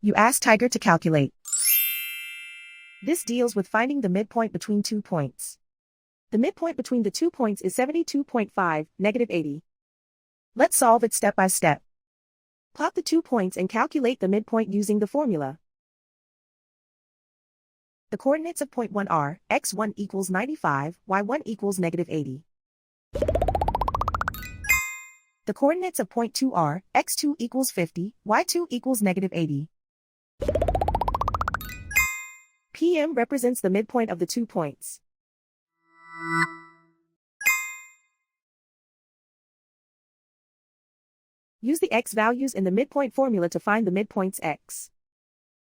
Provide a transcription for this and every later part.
You ask Tiger to calculate. This deals with finding the midpoint between 2 points. The midpoint between the 2 points is 72.5, -80. Let's solve it step by step. Plot the 2 points and calculate the midpoint using the formula. The coordinates of point 1 are, x1 equals 95, y1 equals -80. The coordinates of point 2 are, x2 equals 50, y2 equals -80. PM represents the midpoint of the 2 points. Use the x values in the midpoint formula to find the midpoints x.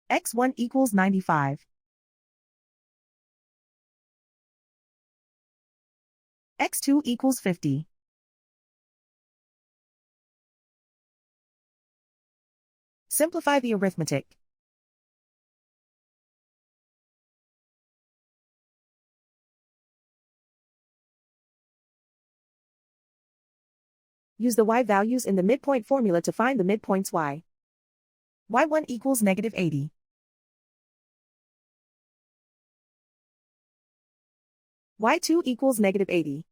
x1 equals 95. x2 equals 50. Simplify the arithmetic. Use the y values in the midpoint formula to find the midpoints y. y1 equals -80. y2 equals -80.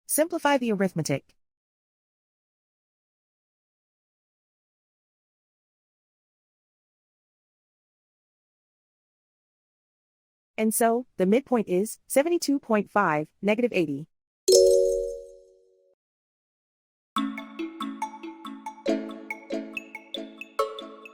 Simplify the arithmetic. And so, the midpoint is 72.5, -80.